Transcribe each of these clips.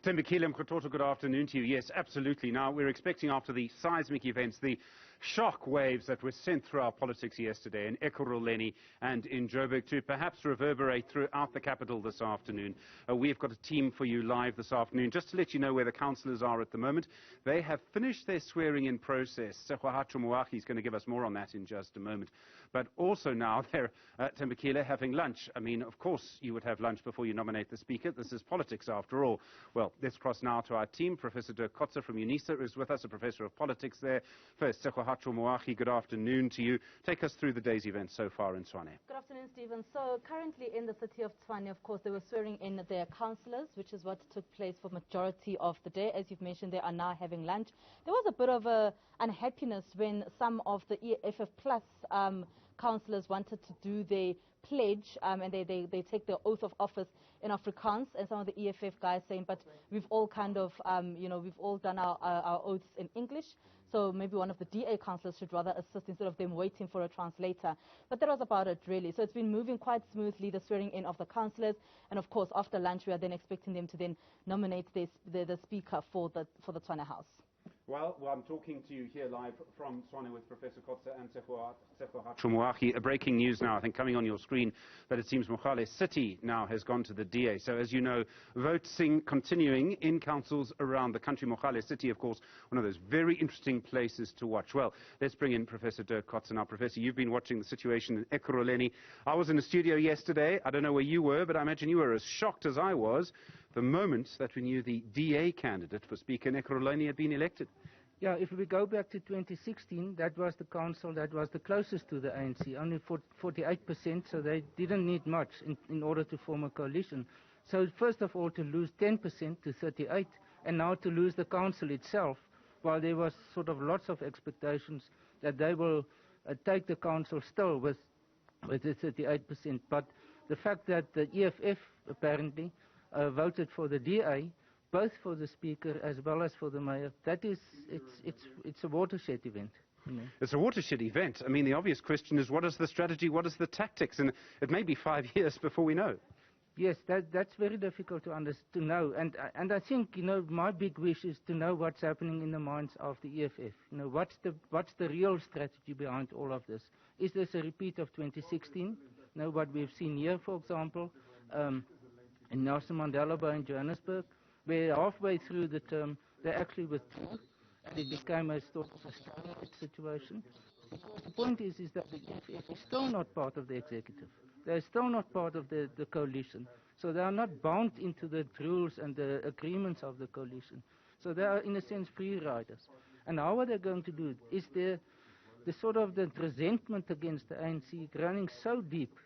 Tembekile Mkhototo, good afternoon to you. Yes, absolutely. Now, we're expecting after the seismic events, the shock waves that were sent through our politics yesterday in Ekurhuleni and in Joburg to perhaps reverberate throughout the capital this afternoon. We've got a team for you live this afternoon. Just to let you know where the councillors are at the moment, they have finished their swearing-in process. Tshwane is going to give us more on that in just a moment. But also now they're, Tembekile, having lunch. I mean, of course you would have lunch before you nominate the Speaker. This is politics after all. Well, let's cross now to our team. Professor Dirk Kotzé from UNISA is with us, a professor of politics there. First, Tshwane, good afternoon to you. Take us through the day's events so far in Tshwane. Good afternoon, Stephen. So currently in the city of Tshwane, of course, they were swearing in their councillors, which is what took place for majority of the day. As you've mentioned, they are now having lunch. There was a bit of unhappiness when some of the EFF Plus councillors wanted to do their pledge and they take the oath of office in Afrikaans, and some of the EFF guys saying, but we've all kind of, we've all done our oaths in English, so maybe one of the DA councillors should rather assist instead of them waiting for a translator. But that was about it, really. So it's been moving quite smoothly, the swearing in of the councillors, and of course after lunch we are then expecting them to then nominate the Speaker for the Tshwane House. Well, I'm talking to you here live from Tshwane with Professor Kotzé and Tshwane. Breaking news now, I think, coming on your screen, that it seems Mogale City now has gone to the DA. So, as you know, voting continuing in councils around the country. Mogale City, of course, one of those very interesting places to watch. Well, let's bring in Professor Dirk Kotzé now. Professor, you've been watching the situation in Ekurhuleni. I was in the studio yesterday. I don't know where you were, but I imagine you were as shocked as I was the moment that we knew the DA candidate for Speaker in Ekurhuleni had been elected. Yeah, if we go back to 2016, that was the council that was the closest to the ANC, only 48%, so they didn't need much in order to form a coalition. So first of all, to lose 10% to 38%, and now to lose the council itself, while there was sort of lots of expectations that they will take the council still with the 38%. But the fact that the EFF apparently voted for the DA, both for the Speaker as well as for the Mayor, that is, it's a watershed event. You know. It's a watershed event. I mean, the obvious question is, what is the strategy, what is the tactics? And it may be 5 years before we know. Yes, that's very difficult to know. And I think, my big wish is to know what's happening in the minds of the EFF. What's the real strategy behind all of this? Is this a repeat of 2016? What we've seen here, for example, in Nelson Mandela Bay in Johannesburg, where halfway through the term they actually withdrew and it became a sort of a stalemate situation. The point is that the EFF is still not part of the executive. They're still not part of the coalition. So they are not bound into the rules and the agreements of the coalition. So they are, in a sense, free riders. And how are they going to do it? Is the sort of the resentment against the ANC running so deep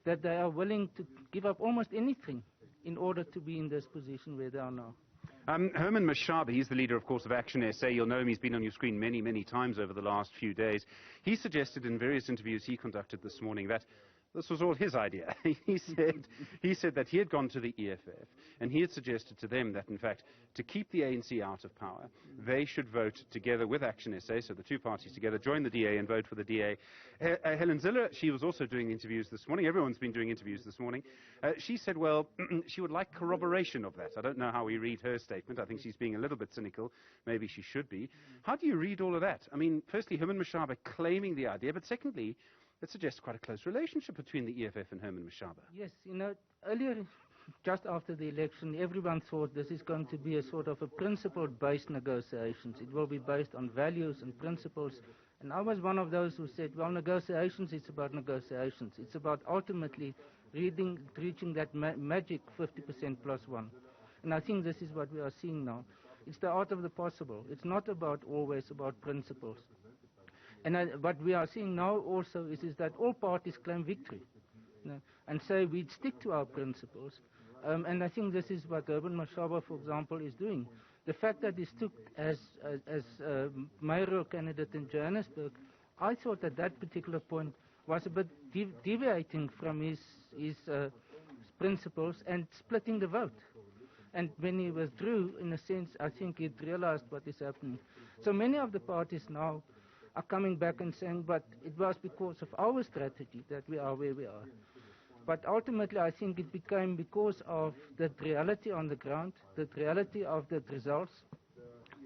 that they are willing to give up almost anything in order to be in this position where they are now? Herman Mashaba, he's the leader, of course, of Action SA. You'll know him. He's been on your screen many, many times over the last few days. He suggested in various interviews he conducted this morning that this was all his idea. He said that he had gone to the EFF and he had suggested to them that, in fact, to keep the ANC out of power, they should vote together with Action SA, so the two parties together, join the DA and vote for the DA. Helen Ziller, she was also doing interviews this morning. Everyone's been doing interviews this morning. She said, well, she would like corroboration of that. I don't know how we read her statement. I think she's being a little bit cynical. Maybe she should be. How do you read all of that? I mean, firstly, Herman Mashaba claiming the idea, but secondly, it suggests quite a close relationship between the EFF and Herman Mashaba. Yes, earlier, just after the election, everyone thought this is going to be a sort of a principle-based negotiations. It will be based on values and principles. And I was one of those who said, well, negotiations, it's about negotiations. It's about ultimately reaching that magic 50% plus one. And I think this is what we are seeing now. It's the art of the possible. It's not always about principles. And what we are seeing now also is that all parties claim victory, and say we'd stick to our principles. And I think this is what Herman Mashaba, for example, is doing. The fact that he stood as mayoral candidate in Johannesburg, I thought at that particular point was a bit deviating from his principles and splitting the vote. And when he withdrew, in a sense, I think he'd realized what is happening. So many of the parties now are coming back and saying, but it was because of our strategy that we are where we are. But ultimately, I think it became because of the reality on the ground, the reality of the results,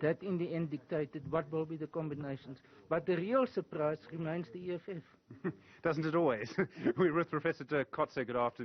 that in the end dictated what will be the combinations. But the real surprise remains the EFF. Doesn't it always? We're with Professor Dirk Kotzé. Good afternoon.